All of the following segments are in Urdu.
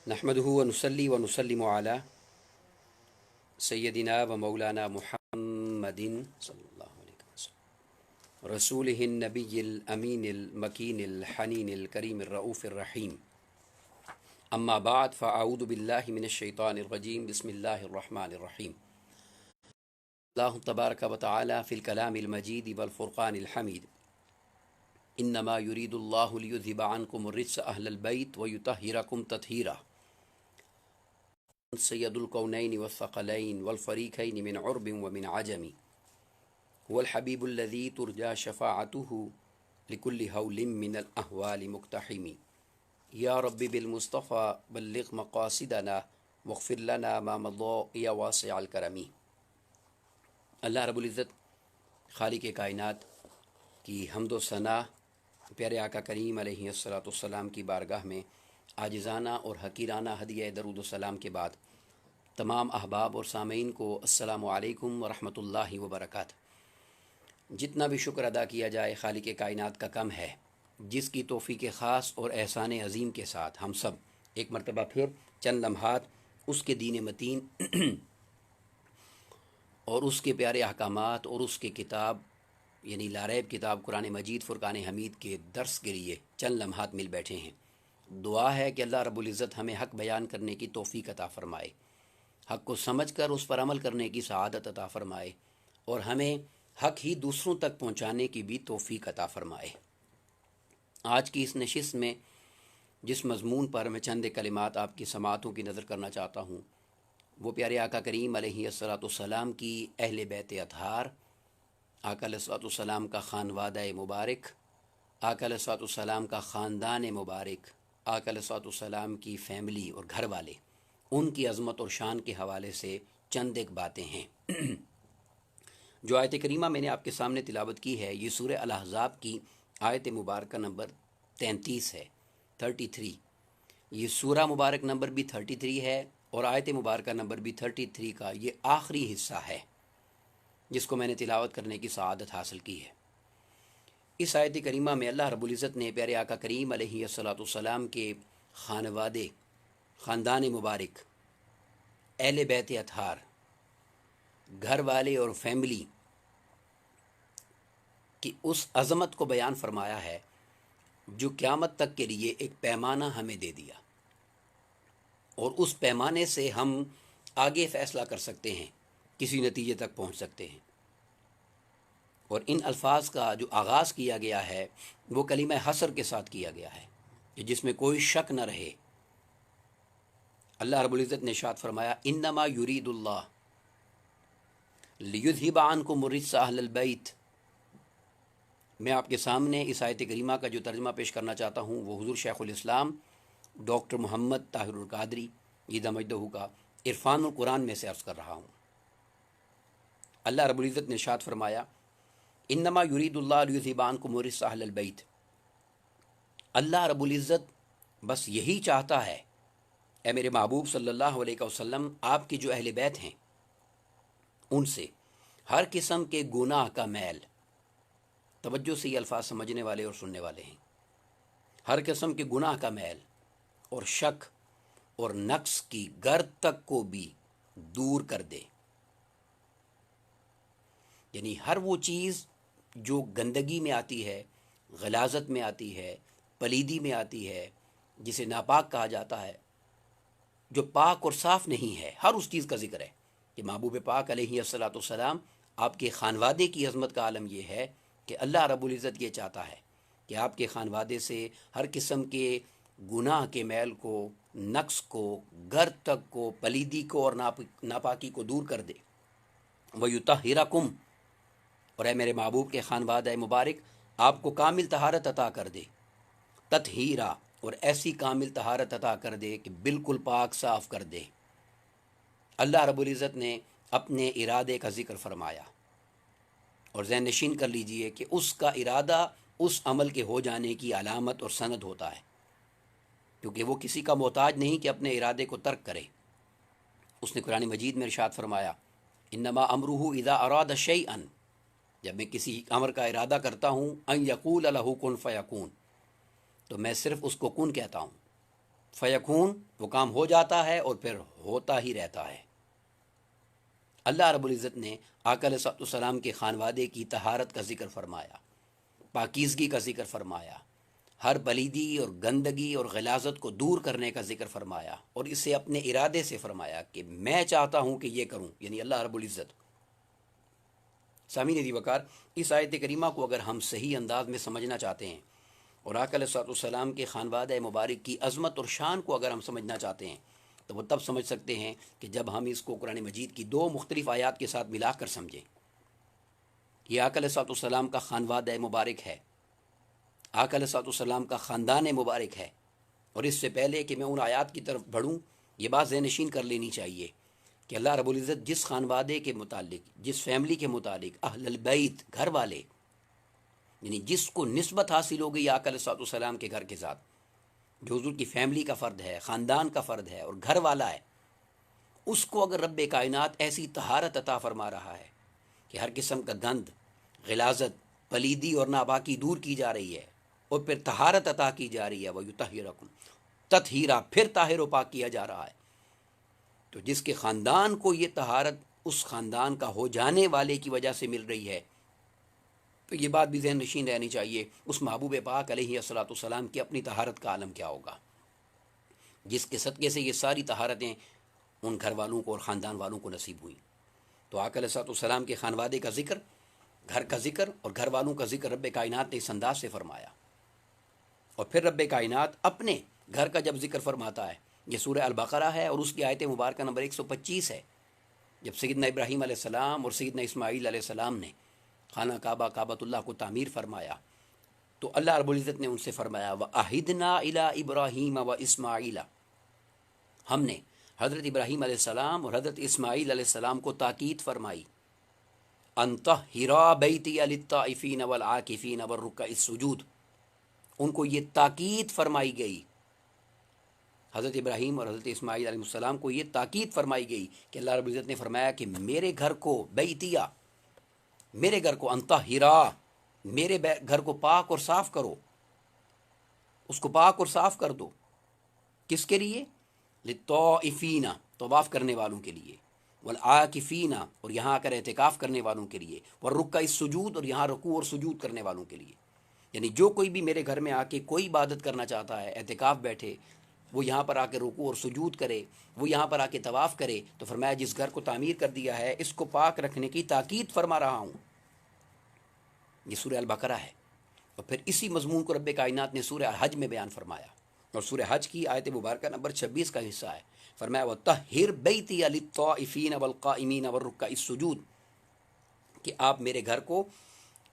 نحمدہ و نصلی و نسلم علی سیدنا و مولانا محمد صلی اللہ علیہ وسلم رسولہ النبی الامین المکین الحنین الکریم الرؤوف الرحیم اما بعد فاعوذ باللہ من الشیطان الرجیم بسم اللہ الرحمن الرحیم اللہ تبارک و تعالی فی الکلام المجید والفرقان الحمید انما یرید اللہ لیذہب عنکم الرجس اہل البیت ویطہرکم تطہیرا سید الکونین والثقلین والفریقین من عرب ومن عجم والحبیب الذی ترجا شفاعته لکل حول من الاحوال مقتحم یا رب بالمصطفى بلغ مقاصدنا واغفر لنا ما مضى یا واسع الکرم۔ اللہ رب العزت خالق کائنات کی حمد و ثنا پیارے آقا کریم علیہ الصلوۃ والسلام کی بارگاہ میں عاجزانہ اور حقیرانہ ہدیہ درود و سلام کے بعد تمام احباب اور سامعین کو السلام علیکم ورحمۃ اللہ وبرکاتہ۔ جتنا بھی شکر ادا کیا جائے خالق کائنات کا کم ہے، جس کی توفیق خاص اور احسان عظیم کے ساتھ ہم سب ایک مرتبہ پھر چند لمحات اس کے دین متین اور اس کے پیارے احکامات اور اس کے کتاب یعنی لاریب کتاب قرآن مجید فرقان حمید کے درس کے لیے چند لمحات مل بیٹھے ہیں۔ دعا ہے کہ اللہ رب العزت ہمیں حق بیان کرنے کی توفیق عطا فرمائے، حق کو سمجھ کر اس پر عمل کرنے کی سعادت عطا فرمائے اور ہمیں حق ہی دوسروں تک پہنچانے کی بھی توفیق عطا فرمائے۔ آج کی اس نشست میں جس مضمون پر میں چند کلمات آپ کی سماعتوں کی نظر کرنا چاہتا ہوں، وہ پیارے آقا کریم علیہ الصلوۃ والسلام کی اہل بیت اطہار، آقا علیہ الصلوۃ والسلام کا خانوادہ مبارک، آقا علیہ الصلوۃ والسلام کا خاندان مبارک، آقا علیہ الصلوۃ والسلام کی فیملی اور گھر والے، ان کی عظمت اور شان کے حوالے سے چند ایک باتیں ہیں۔ جو آیت کریمہ میں نے آپ کے سامنے تلاوت کی ہے، یہ سورہ الاحزاب کی آیت مبارکہ نمبر 33 ہے، 33۔ یہ سورہ مبارک نمبر بھی 33 ہے اور آیت مبارکہ نمبر بھی 33 کا یہ آخری حصہ ہے جس کو میں نے تلاوت کرنے کی سعادت حاصل کی ہے۔ اس آیت کریمہ میں اللہ رب العزت نے پیارے آقا کریم علیہ الصلوۃ والسلام کے خانوادے، خاندان مبارک، اہل بیت اطہار، گھر والے اور فیملی کی اس عظمت کو بیان فرمایا ہے جو قیامت تک کے لیے ایک پیمانہ ہمیں دے دیا، اور اس پیمانے سے ہم آگے فیصلہ کر سکتے ہیں، کسی نتیجے تک پہنچ سکتے ہیں۔ اور ان الفاظ کا جو آغاز کیا گیا ہے وہ کلمہ حصر کے ساتھ کیا گیا ہے کہ جس میں کوئی شک نہ رہے۔ اللہ رب العزت نے ارشاد فرمایا انما یرید اللہ لیذہب عنکم الرجس اہل البیت۔ میں آپ کے سامنے اس آیت کریمہ کا جو ترجمہ پیش کرنا چاہتا ہوں وہ حضور شیخ الاسلام ڈاکٹر محمد طاہر القادری عیدہ مجدہ کا عرفان القرآن میں سے عرض کر رہا ہوں۔ اللہ رب العزت نے ارشاد فرمایا انما یرید اللہ لیذہب عنکم الرجس اہل البیت۔ اللہ رب العزت بس یہی چاہتا ہے، اے میرے محبوب صلی اللہ علیہ وسلم، آپ کی جو اہل بیت ہیں ان سے ہر قسم کے گناہ کا میل، توجہ سے یہ الفاظ سمجھنے والے اور سننے والے ہیں، ہر قسم کے گناہ کا میل اور شک اور نقص کی گرد تک کو بھی دور کر دے۔ یعنی ہر وہ چیز جو گندگی میں آتی ہے، غلاظت میں آتی ہے، پلیدی میں آتی ہے، جسے ناپاک کہا جاتا ہے، جو پاک اور صاف نہیں ہے، ہر اس چیز کا ذکر ہے کہ محبوب پاک علیہ الصلوۃ والسلام آپ کے خانوادے کی عظمت کا عالم یہ ہے کہ اللہ رب العزت یہ چاہتا ہے کہ آپ کے خانوادے سے ہر قسم کے گناہ کے میل کو، نقص کو، گرد تک کو، پلیدی کو اور ناپاکی کو دور کر دے۔ وَيُطَهِّرَكُمْ، اور اے میرے محبوب کے خانوادہ مبارک آپ کو کامل طہارت عطا کر دے، تطہیرا، اور ایسی کامل طہارت عطا کر دے کہ بالکل پاک صاف کر دے۔ اللہ رب العزت نے اپنے ارادے کا ذکر فرمایا، اور ذہن نشین کر لیجئے کہ اس کا ارادہ اس عمل کے ہو جانے کی علامت اور سند ہوتا ہے، کیونکہ وہ کسی کا محتاج نہیں کہ اپنے ارادے کو ترک کرے۔ اس نے قرآن مجید میں ارشاد فرمایا انما امرہ اذا اراد شیئا، جب میں کسی امر کا ارادہ کرتا ہوں، ان یقول لہ کن فیکون، تو میں صرف اس کو کن کہتا ہوں، فیکون، وہ کام ہو جاتا ہے اور پھر ہوتا ہی رہتا ہے۔ اللہ رب العزت نے آقا علیہ السلام کے خانوادے کی طہارت کا ذکر فرمایا، پاکیزگی کا ذکر فرمایا، ہر پلیدی اور گندگی اور غلاظت کو دور کرنے کا ذکر فرمایا، اور اسے اپنے ارادے سے فرمایا کہ میں چاہتا ہوں کہ یہ کروں، یعنی اللہ رب العزت۔ سامعین وقار، اس آیت کریمہ کو اگر ہم صحیح انداز میں سمجھنا چاہتے ہیں اور آقا علیہ السلام کے خانوادہ مبارک کی عظمت اور شان کو اگر ہم سمجھنا چاہتے ہیں تو وہ تب سمجھ سکتے ہیں کہ جب ہم اس کو قرآن مجید کی دو مختلف آیات کے ساتھ ملا کر سمجھیں۔ یہ آقا علیہ السلام کا خانوادہ مبارک ہے، آقا علیہ السلام کا خاندان مبارک ہے، اور اس سے پہلے کہ میں ان آیات کی طرف بڑھوں یہ بات ذہن نشین کر لینی چاہیے کہ اللہ رب العزت جس خانوادے کے متعلق، جس فیملی کے متعلق، اہل البیت، گھر والے، یعنی جس کو نسبت حاصل ہو گئی آقا علیہ السلام کے گھر کے ساتھ، جو حضور کی فیملی کا فرد ہے، خاندان کا فرد ہے اور گھر والا ہے، اس کو اگر رب کائنات ایسی طہارت عطا فرما رہا ہے کہ ہر قسم کا گند، غلاظت، پلیدی اور ناپاکی دور کی جا رہی ہے اور پھر طہارت عطا کی جا رہی ہے، وَيُطَهِّرَكُمْ تطہیرا، پھر طاہر و پاک کیا جا رہا ہے، تو جس کے خاندان کو یہ طہارت اس خاندان کا ہو جانے والے کی وجہ سے مل رہی ہے، تو یہ بات بھی ذہن نشین رہنی چاہیے اس محبوب پاک علیہ الصلوۃ والسلام کی اپنی طہارت کا عالم کیا ہوگا، جس کے صدقے سے یہ ساری طہارتیں ان گھر والوں کو اور خاندان والوں کو نصیب ہوئیں۔ تو آقا علیہ السلام کے خانوادے کا ذکر، گھر کا ذکر اور گھر والوں کا ذکر رب کائنات نے اس انداز سے فرمایا، اور پھر رب کائنات اپنے گھر کا جب ذکر فرماتا ہے، یہ سورہ البقرہ ہے اور اس کی آیت مبارکہ نمبر 125 ہے، جب سیدنا ابراہیم علیہ السلام اور سیدنا اسماعیل علیہ السلام نے خانہ کعبہ، کعبۃ اللہ کو تعمیر فرمایا، تو اللہ رب العزت نے ان سے فرمایا وَأَحِدْنَا إِلَىٰ إِبْرَاهِيمَ وَإِسْمَاعِيلَ، ہم نے حضرت ابراہیم علیہ السلام اور حضرت اسماعیل علیہ السلام کو تاکید فرمائی، أَن طَهِّرَا بَيْتِيَ لِلطَّائِفِينَ وَالْعَاكِفِينَ وَالرُّكَّعِ السُّجُودِ، ان کو یہ تاکید فرمائی گئی، حضرت ابراہیم اور حضرت اسماعیل علیہ السلام کو یہ تاکید فرمائی گئی کہ اللہ رب العزت نے فرمایا کہ میرے گھر کو، بیتیا، میرے گھر کو، انطہرا، میرے گھر کو پاک اور صاف کرو، اس کو پاک اور صاف کر دو، کس کے لیے؟ للطائفین، طواف کرنے والوں کے لیے، والعاکفین، اور یہاں آ کر اعتکاف کرنے والوں کے لیے، والرکع السجود، اور یہاں رکوع اور سجود کرنے والوں کے لیے، یعنی جو کوئی بھی میرے گھر میں آ کے کوئی عبادت کرنا چاہتا ہے، اعتکاف بیٹھے، وہ یہاں پر آ کے رکوع اور سجود کرے، وہ یہاں پر آ کے طواف کرے، تو فرمایا جس گھر کو تعمیر کر دیا ہے اس کو پاک رکھنے کی تاکید فرما رہا ہوں۔ یہ سورہ البقرہ ہے، اور پھر اسی مضمون کو رب کائنات نے سورہ حج میں بیان فرمایا، اور سورہ حج کی آیت مبارکہ نمبر 26 کا حصہ ہے، فرمایا وَطَهِّرْ بَيْتِيَ لِلطَّائِفِينَ وَالْقَائِمِينَ وَالرُّكَّعِ السُّجُودِ، کہ آپ میرے گھر کو،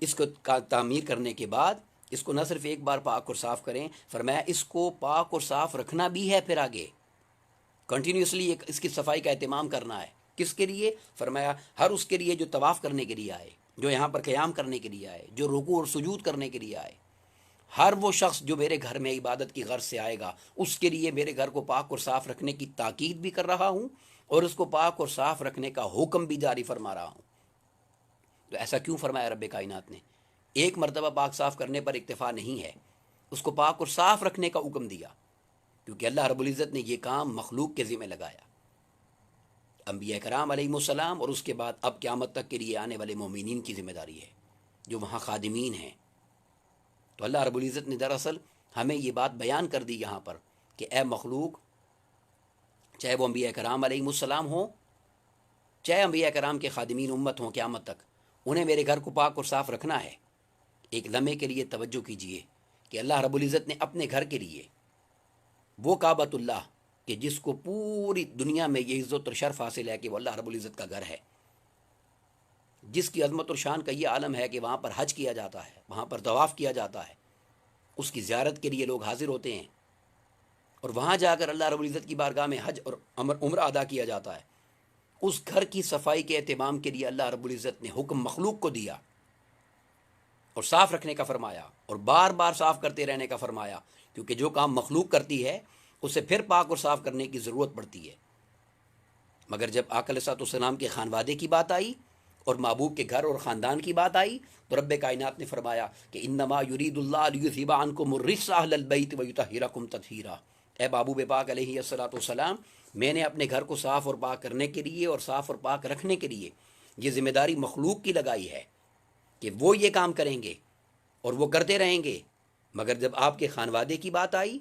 اس کو تعمیر کرنے کے بعد اس کو نہ صرف ایک بار پاک اور صاف کریں، فرمایا اس کو پاک اور صاف رکھنا بھی ہے، پھر آگے کنٹینیوسلی اس کی صفائی کا اہتمام کرنا ہے، کس کے لیے؟ فرمایا ہر اس کے لیے جو طواف کرنے کے لیے آئے، جو یہاں پر قیام کرنے کے لیے آئے، جو رکوع اور سجود کرنے کے لیے آئے، ہر وہ شخص جو میرے گھر میں عبادت کی غرض سے آئے گا، اس کے لیے میرے گھر کو پاک اور صاف رکھنے کی تاکید بھی کر رہا ہوں اور اس کو پاک اور صاف رکھنے کا حکم بھی جاری فرما رہا ہوں۔ تو ایسا کیوں فرمایا رب کائنات نے؟ ایک مرتبہ پاک صاف کرنے پر اکتفا نہیں ہے، اس کو پاک اور صاف رکھنے کا حکم دیا، کیونکہ اللہ رب العزت نے یہ کام مخلوق کے ذمہ لگایا، انبیاء کرام علیہ السلام، اور اس کے بعد اب قیامت تک کے لیے آنے والے مومنین کی ذمہ داری ہے جو وہاں خادمین ہیں۔ تو اللہ رب العزت نے دراصل ہمیں یہ بات بیان کر دی یہاں پر کہ اے مخلوق، چاہے وہ انبیاء کرام علیہ السلام ہوں، چاہے انبیاء کرام کے خادمین امت ہوں قیامت تک، انہیں میرے گھر کو پاک اور صاف رکھنا ہے۔ ایک لمحے کے لیے توجہ کیجئے کہ اللہ رب العزت نے اپنے گھر کے لیے، وہ کعبۃ اللہ کہ جس کو پوری دنیا میں یہ عزت اور شرف حاصل ہے کہ وہ اللہ رب العزت کا گھر ہے، جس کی عظمت اور شان کا یہ عالم ہے کہ وہاں پر حج کیا جاتا ہے، وہاں پر طواف کیا جاتا ہے، اس کی زیارت کے لیے لوگ حاضر ہوتے ہیں، اور وہاں جا کر اللہ رب العزت کی بارگاہ میں حج اور عمرہ ادا کیا جاتا ہے، اس گھر کی صفائی کے اہتمام کے لیے اللہ رب العزت نے حکم مخلوق کو دیا اور صاف رکھنے کا فرمایا، اور بار بار صاف کرتے رہنے کا فرمایا، کیونکہ جو کام مخلوق کرتی ہے اسے پھر پاک اور صاف کرنے کی ضرورت پڑتی ہے۔ مگر جب آقا علیہ السلام کے خانوادے کی بات آئی اور محبوب کے گھر اور خاندان کی بات آئی تو رب کائنات نے فرمایا کہ انما یرید اللہ لیذھب عنکم الرجس اہل البیت ویطہرکم تطہیرا، اے محبوب پاک علیہ الصلوۃ والسلام، میں نے اپنے گھر کو صاف اور پاک کرنے کے لیے اور صاف اور پاک رکھنے کے لیے یہ ذمہ داری مخلوق کی لگائی ہے کہ وہ یہ کام کریں گے اور وہ کرتے رہیں گے، مگر جب آپ کے خانوادے کی بات آئی،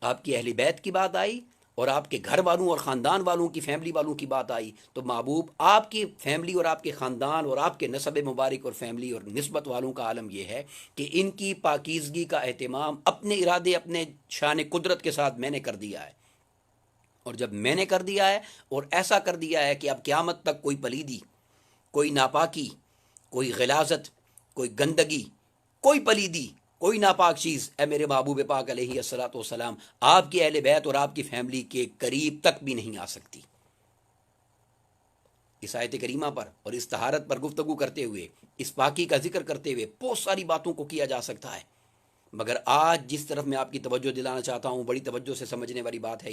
آپ کی اہل بیت کی بات آئی اور آپ کے گھر والوں اور خاندان والوں کی فیملی والوں کی بات آئی، تو محبوب آپ کی فیملی اور آپ کے خاندان اور آپ کے نسب مبارک اور فیملی اور نسبت والوں کا عالم یہ ہے کہ ان کی پاکیزگی کا اہتمام اپنے ارادے، اپنے شان قدرت کے ساتھ میں نے کر دیا ہے۔ اور جب میں نے کر دیا ہے اور ایسا کر دیا ہے کہ اب قیامت تک کوئی پلیدی، کوئی ناپاکی، کوئی غلاظت، کوئی گندگی، کوئی پلیدی، کوئی ناپاک چیز اے میرے محبوب پاک علیہ الصلوۃ والسلام آپ کی اہل بیت اور آپ کی فیملی کے قریب تک بھی نہیں آ سکتی۔ اس آیت کریمہ پر اور اس طہارت پر گفتگو کرتے ہوئے، اس پاکی کا ذکر کرتے ہوئے بہت ساری باتوں کو کیا جا سکتا ہے، مگر آج جس طرف میں آپ کی توجہ دلانا چاہتا ہوں، بڑی توجہ سے سمجھنے والی بات ہے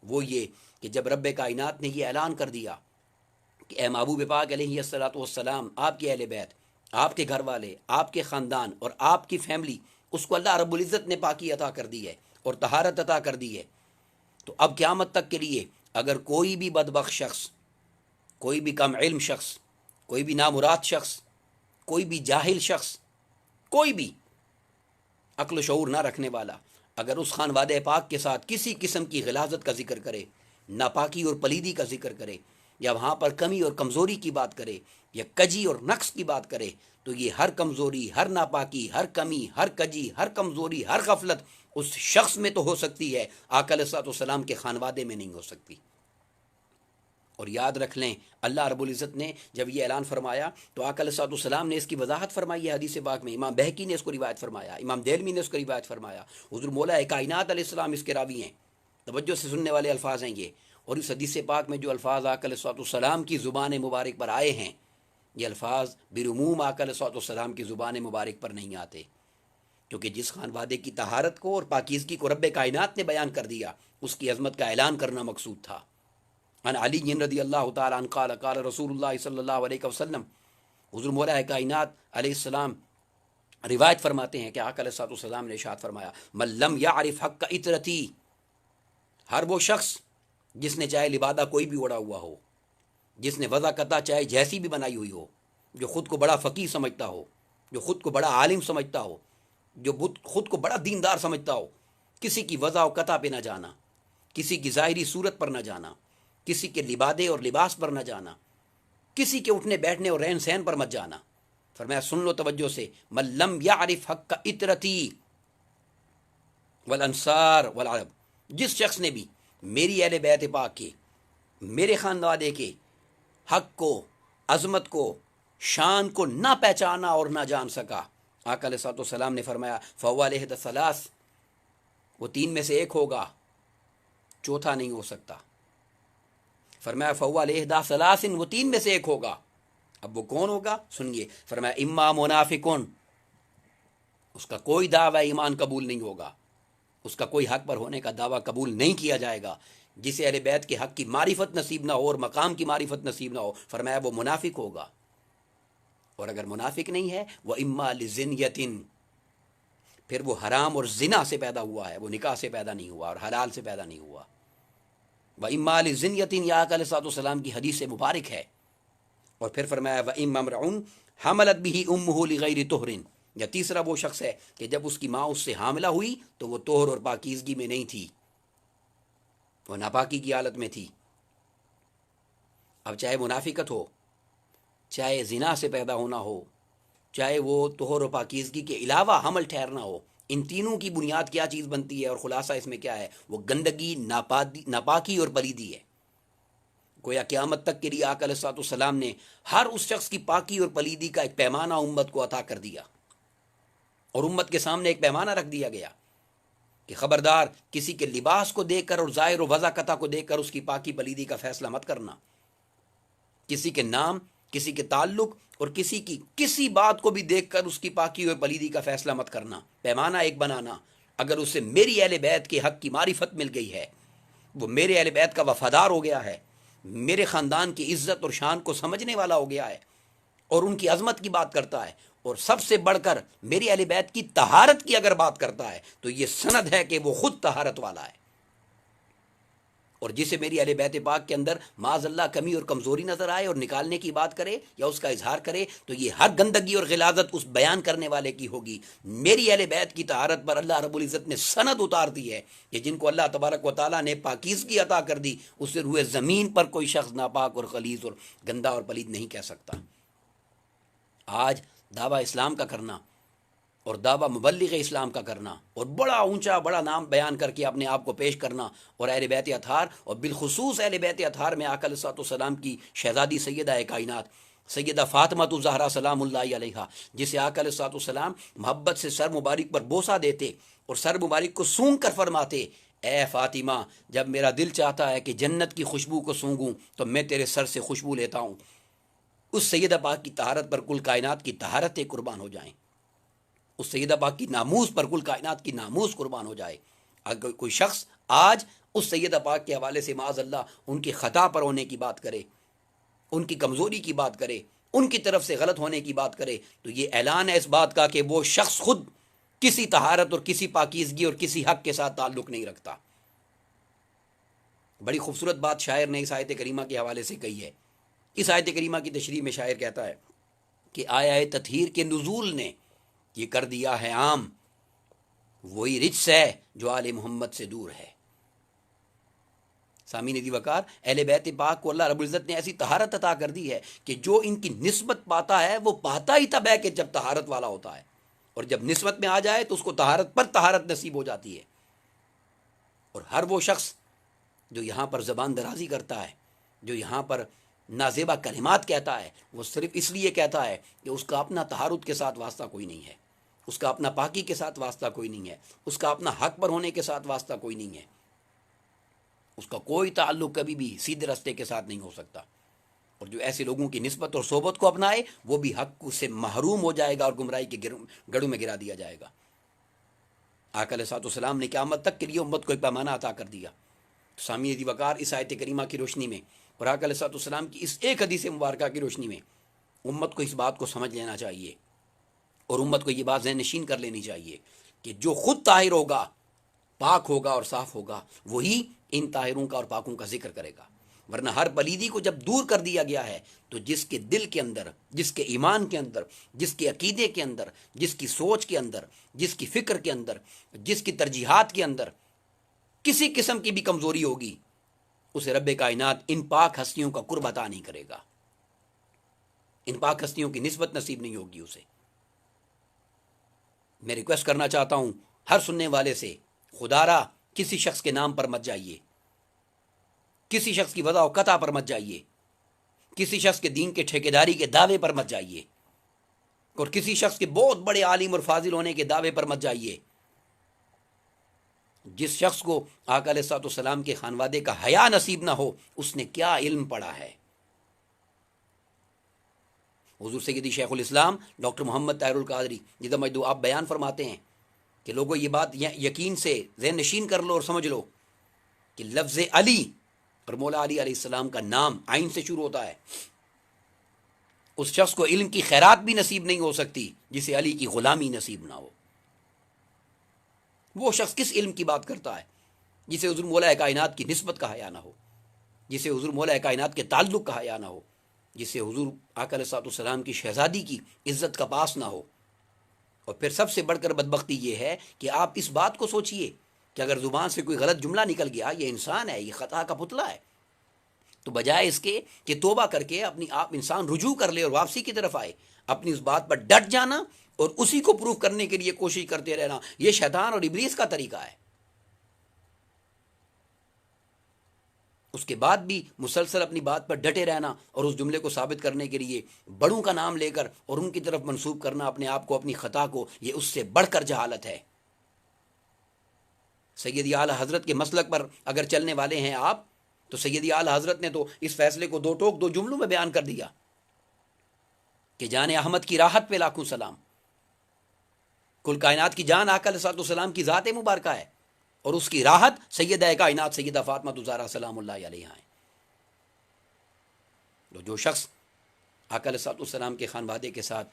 وہ یہ کہ جب رب کائنات نے یہ اعلان کر دیا کہ اے محبوب پاک علیہ الصلوۃ والسلام، آپ کے اہل بیت، آپ کے گھر والے، آپ کے خاندان اور آپ کی فیملی، اس کو اللہ رب العزت نے پاکی عطا کر دی ہے اور طہارت عطا کر دی ہے، تو اب قیامت تک کے لیے اگر کوئی بھی بدبخت شخص، کوئی بھی کم علم شخص، کوئی بھی نامراد شخص، کوئی بھی جاہل شخص، کوئی بھی عقل و شعور نہ رکھنے والا اگر اس خانوادہ پاک کے ساتھ کسی قسم کی غلاظت کا ذکر کرے، ناپاکی اور پلیدی کا ذکر کرے، یا وہاں پر کمی اور کمزوری کی بات کرے، یا کجی اور نقص کی بات کرے، تو یہ ہر کمزوری، ہر ناپاکی، ہر کمی، ہر کجی، ہر کمزوری، ہر غفلت اس شخص میں تو ہو سکتی ہے، آقا علیہ الصلوۃ والسلام کے خانوادے میں نہیں ہو سکتی۔ اور یاد رکھ لیں، اللہ رب العزت نے جب یہ اعلان فرمایا تو آقا علیہ الصلوۃ والسلام نے اس کی وضاحت فرمائی ہے حدیث پاک میں، امام بہقی نے اس کو روایت فرمایا، امام دہلوی نے اس کو روایت فرمایا، حضور مولا کائنات علیہ السلام اس کے راوی ہیں، توجہ سے سننے والے الفاظ ہیں یہ، اور اس حدیث پاک میں جو الفاظ آقا علیہ الصلوۃ والسلام کی زبان مبارک پر آئے ہیں، یہ الفاظ بالعموم آقا علیہ الصلوۃ والسلام کی زبان مبارک پر نہیں آتے، کیونکہ جس خانوادے کی طہارت کو اور پاکیزگی کو رب کائنات نے بیان کر دیا، اس کی عظمت کا اعلان کرنا مقصود تھا۔ عن علی رضی اللہ تعالیٰ عنہ قال قال رسول اللہ صلی اللہ علیہ وسلم، حضور مولا کائنات علیہ السلام روایت فرماتے ہیں کہ آقا علیہ الصلوۃ والسلام نے ارشاد فرمایا، من لم یعرف حق اطرتی، ہر وہ شخص جس نے چاہے لبادہ کوئی بھی اڑا ہوا ہو، جس نے وضع قطع چاہے جیسی بھی بنائی ہوئی ہو، جو خود کو بڑا فقیہ سمجھتا ہو، جو خود کو بڑا عالم سمجھتا ہو، جو خود کو بڑا دیندار سمجھتا ہو، کسی کی وضع و قطع پہ نہ جانا، کسی کی ظاہری صورت پر نہ جانا، کسی کے لبادے اور لباس پر نہ جانا، کسی کے اٹھنے بیٹھنے اور رہن سہن پر مت جانا، فرمایا سن لو توجہ سے، من لم یعرف حق اطرتی والانصار والعرب، جس شخص نے بھی میری اہل بیت پاک کے، میرے خاندادے کے حق کو، عظمت کو، شان کو نہ پہچانا اور نہ جان سکا، آقا علیہ الصلوۃ والسلام نے فرمایا فہو علیہ الثلاث، وہ تین میں سے ایک ہوگا، چوتھا نہیں ہو سکتا، فرمایا فہو علیہ ثلاث، وہ تین میں سے ایک ہوگا، اب وہ کون ہوگا سنیے، فرمایا اما منافقون، اس کا کوئی دعویٰ ایمان قبول نہیں ہوگا، اس کا کوئی حق پر ہونے کا دعویٰ قبول نہیں کیا جائے گا، جسے اہل بیت کے حق کی معرفت نصیب نہ ہو اور مقام کی معرفت نصیب نہ ہو، فرمایا وہ منافق ہوگا، اور اگر منافق نہیں ہے وہ اما لزنیتن، پھر وہ حرام اور زنا سے پیدا ہوا ہے، وہ نکاح سے پیدا نہیں ہوا اور حلال سے پیدا نہیں ہوا، وَإِمَّا لِزِنْيَةٍ، یہ آقا علیہ الصلوۃ والسلام کی حدیث مبارک ہے، اور پھر فرمایا وَإِمَّا امْرَؤٌ حَمَلَتْ بِهِ أُمُّهُ لِغَيْرِ طُهْرٍ، یا تیسرا وہ شخص ہے کہ جب اس کی ماں اس سے حاملہ ہوئی تو وہ طہر اور پاکیزگی میں نہیں تھی، وہ ناپاکی کی حالت میں تھی۔ اب چاہے منافقت ہو، چاہے زنا سے پیدا ہونا ہو، چاہے وہ طہر و پاکیزگی کے علاوہ حمل ٹھہرنا ہو، ان تینوں کی بنیاد کیا چیز بنتی ہے اور خلاصہ اس میں کیا ہے، وہ گندگی، ناپاکی اور پلیدی ہے۔ گویا قیامت تک کے لیے آقا علیہ الصلوۃ والسلام نے ہر اس شخص کی پاکی اور پلیدی کا ایک پیمانہ امت کو عطا کر دیا، اور امت کے سامنے ایک پیمانہ رکھ دیا گیا کہ خبردار کسی کے لباس کو دیکھ کر اور ظاہر و وضع قطع کو دیکھ کر اس کی پاکی پلیدی کا فیصلہ مت کرنا، کسی کے نام، کسی کے تعلق اور کسی کی کسی بات کو بھی دیکھ کر اس کی پاکی اور پلیدی کا فیصلہ مت کرنا، پیمانہ ایک بنانا، اگر اسے میری اہل بیت کے حق کی معرفت مل گئی ہے، وہ میرے اہل بیت کا وفادار ہو گیا ہے، میرے خاندان کی عزت اور شان کو سمجھنے والا ہو گیا ہے اور ان کی عظمت کی بات کرتا ہے، اور سب سے بڑھ کر میری اہل بیت کی طہارت کی اگر بات کرتا ہے تو یہ سند ہے کہ وہ خود طہارت والا ہے۔ اور جسے میری اہل بیت پاک کے اندر معاذ اللہ کمی اور کمزوری نظر آئے اور نکالنے کی بات کرے یا اس کا اظہار کرے تو یہ ہر گندگی اور غلاظت اس بیان کرنے والے کی ہوگی۔ میری اہل بیت کی طہارت پر اللہ رب العزت نے سند اتار دی ہے کہ جن کو اللہ تبارک و تعالیٰ نے پاکیزگی عطا کر دی، اس سے روئے زمین پر کوئی شخص ناپاک اور خلیظ اور گندا اور پلید نہیں کہہ سکتا۔ آج دعویٰ اسلام کا کرنا اور دعویٰ مبلغ اسلام کا کرنا اور بڑا اونچا بڑا نام بیان کر کے اپنے آپ کو پیش کرنا، اور اہل بیت اطہار اور بالخصوص اہل بیت اطہار میں آقا علیہ الصلوۃ والسلام کی شہزادی سیدہ کائنات سیدہ فاطمہ الزہرا سلام اللہ علیہا، جسے آقا علیہ الصلوۃ والسلام محبت سے سر مبارک پر بوسہ دیتے اور سر مبارک کو سونگ کر فرماتے، اے فاطمہ، جب میرا دل چاہتا ہے کہ جنت کی خوشبو کو سونگوں تو میں تیرے سر سے خوشبو لیتا ہوں۔ اس سیدہ پاک کی طہارت پر کل کائنات کی طہارتیں قربان ہو جائیں، اس سیدہ پاک کی ناموز پر کل کائنات کی ناموز قربان ہو جائے۔ اگر کوئی شخص آج اس سیدہ پاک کے حوالے سے معاذ اللہ ان کی خطا پر ہونے کی بات کرے، ان کی کمزوری کی بات کرے، ان کی طرف سے غلط ہونے کی بات کرے، تو یہ اعلان ہے اس بات کا کہ وہ شخص خود کسی طہارت اور کسی پاکیزگی اور کسی حق کے ساتھ تعلق نہیں رکھتا۔ بڑی خوبصورت بات شاعر نے اس آیت کریمہ کے حوالے سے کہی ہے۔ اس آیت کریمہ کی تشریح میں شاعر کہتا ہے کہ آیا تطہیر کے نزول نے یہ کر دیا ہے عام، وہی رجس ہے جو آل محمد سے دور ہے۔ سامعین دی وقار، اہل بیت پاک کو اللہ رب العزت نے ایسی طہارت عطا کر دی ہے کہ جو ان کی نسبت پاتا ہے وہ پاتا ہی تب ہے کہ جب طہارت والا ہوتا ہے، اور جب نسبت میں آ جائے تو اس کو طہارت پر طہارت نصیب ہو جاتی ہے۔ اور ہر وہ شخص جو یہاں پر زبان درازی کرتا ہے، جو یہاں پر نازیبہ کلمات کہتا ہے، وہ صرف اس لیے کہتا ہے کہ اس کا اپنا طہارت کے ساتھ واسطہ کوئی نہیں ہے، اس کا اپنا پاکی کے ساتھ واسطہ کوئی نہیں ہے، اس کا اپنا حق پر ہونے کے ساتھ واسطہ کوئی نہیں ہے، اس کا کوئی تعلق کبھی بھی سیدھے راستے کے ساتھ نہیں ہو سکتا۔ اور جو ایسے لوگوں کی نسبت اور صحبت کو اپنائے وہ بھی حق سے محروم ہو جائے گا اور گمراہی کے گڑھوں میں گرا دیا جائے گا۔ آقا علیہ الصلوۃ والسلام نے قیامت تک کے لیے امت کو ایک پیمانہ عطا کر دیا۔ سامعین دی وقار، اس آیت کریمہ کی روشنی میں اور آقا علیہ الصلوۃ والسلام کی اس ایک حدیث مبارکہ کی روشنی میں امت کو اس بات کو سمجھ لینا چاہیے اور امت کو یہ بات ذہن نشین کر لینی چاہیے کہ جو خود طاہر ہوگا، پاک ہوگا اور صاف ہوگا، وہی ان طاہروں کا اور پاکوں کا ذکر کرے گا، ورنہ ہر پلیدی کو جب دور کر دیا گیا ہے تو جس کے دل کے اندر، جس کے ایمان کے اندر، جس کے عقیدے کے اندر، جس کی سوچ کے اندر، جس کی فکر کے اندر، جس کی ترجیحات کے اندر کسی قسم کی بھی کمزوری ہوگی، اسے رب کائنات ان پاک ہستیوں کا قرب عطا نہیں کرے گا، ان پاک ہستیوں کی نسبت نصیب نہیں ہوگی اسے۔ میں ریکویسٹ کرنا چاہتا ہوں ہر سننے والے سے، خدا را کسی شخص کے نام پر مت جائیے، کسی شخص کی وضع و قطع پر مت جائیے، کسی شخص کے دین کے ٹھیکیداری کے دعوے پر مت جائیے، اور کسی شخص کے بہت بڑے عالم اور فاضل ہونے کے دعوے پر مت جائیے۔ جس شخص کو آقا علیہ الصلوۃ والسلام کے خانوادے کا حیا نصیب نہ ہو، اس نے کیا علم پڑھا ہے؟ حضور سیدی شیخ الاسلام ڈاکٹر محمد طاہر القادری جدہ مجدو آپ بیان فرماتے ہیں کہ لوگوں یہ بات یقین سے ذہن نشین کر لو اور سمجھ لو کہ لفظ علی اور مولا علی علیہ السلام کا نام عین سے شروع ہوتا ہے، اس شخص کو علم کی خیرات بھی نصیب نہیں ہو سکتی جسے علی کی غلامی نصیب نہ ہو۔ وہ شخص کس علم کی بات کرتا ہے جسے حضور مولا کائنات کی نسبت کا حیا نہ ہو، جسے حضور مولا کائنات کے تعلق کا حیا نہ ہو، جسے حضور آقا علیہ الصلوۃ والسلام کی شہزادی کی عزت کا پاس نہ ہو۔ اور پھر سب سے بڑھ کر بدبختی یہ ہے کہ آپ اس بات کو سوچئے کہ اگر زبان سے کوئی غلط جملہ نکل گیا، یہ انسان ہے، یہ خطا کا پتلا ہے، تو بجائے اس کے کہ توبہ کر کے اپنی آپ انسان رجوع کر لے اور واپسی کی طرف آئے، اپنی اس بات پر ڈٹ جانا اور اسی کو پروف کرنے کے لیے کوشش کرتے رہنا، یہ شیطان اور ابلیس کا طریقہ ہے۔ اس کے بعد بھی مسلسل اپنی بات پر ڈٹے رہنا اور اس جملے کو ثابت کرنے کے لیے بڑوں کا نام لے کر اور ان کی طرف منسوب کرنا اپنے آپ کو، اپنی خطا کو، یہ اس سے بڑھ کر جہالت ہے۔ سیدی اعلیٰ حضرت کے مسلک پر اگر چلنے والے ہیں آپ، تو سیدی اعلیٰ حضرت نے تو اس فیصلے کو دو ٹوک دو جملوں میں بیان کر دیا کہ جان احمد کی راحت پہ لاکھوں سلام، کل کائنات کی جان آقا علیہ الصلوۃ والسلام کی ذات مبارکہ ہے، اور اس کی راحت سیدہ کائنات سیدہ فاطمہ الزہرا سلام اللہ علیہا ہے۔ تو جو شخص آقا علیہ الصلوۃ والسلام کے خانوادے کے ساتھ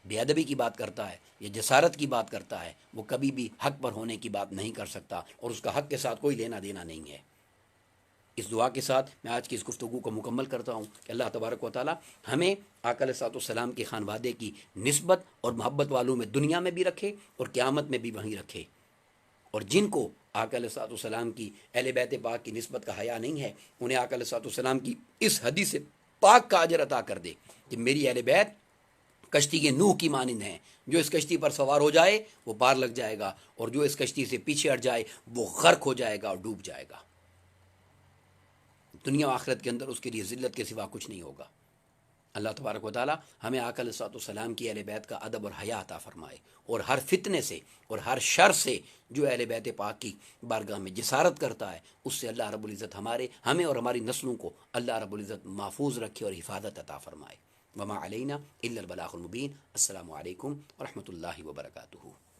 بے ادبی کی بات کرتا ہے یا جسارت کی بات کرتا ہے، وہ کبھی بھی حق پر ہونے کی بات نہیں کر سکتا، اور اس کا حق کے ساتھ کوئی لینا دینا نہیں ہے۔ دعا کے ساتھ میں آج کی اس گفتگو کو مکمل کرتا ہوں کہ اللہ تبارک و تعالی ہمیں آقا علیہ الصلوۃ والسلام کے خانوادے کی نسبت اور محبت والوں میں دنیا میں بھی رکھے اور قیامت میں بھی وہیں رکھے، اور جن کو آقا علیہ الصلوۃ والسلام کی اہل بیت پاک کی نسبت کا حیا نہیں ہے، انہیں آقا علیہ الصلوۃ والسلام کی اس حدیث پاک کا اجر عطا کر دے کہ میری اہل بیت کشتی کے نوح کی مانند ہیں، جو اس کشتی پر سوار ہو جائے وہ پار لگ جائے گا، اور جو اس کشتی سے پیچھے ہٹ جائے وہ غرق ہو جائے گا اور ڈوب جائے گا، دنیا و آخرت کے اندر اس کے لیے ذلت کے سوا کچھ نہیں ہوگا۔ اللہ تبارک و تعالی ہمیں آقا علیہ الصلوۃ والسلام کی اہل بیت کا ادب اور حیا عطا فرمائے، اور ہر فتنے سے اور ہر شر سے جو اہل بیت پاک کی بارگاہ میں جسارت کرتا ہے اس سے اللہ رب العزت ہمیں اور ہماری نسلوں کو اللہ رب العزت محفوظ رکھے اور حفاظت عطا فرمائے۔ وما علینا الا البلاغ المبین۔ السلام علیکم ورحمۃ اللہ وبرکاتہ۔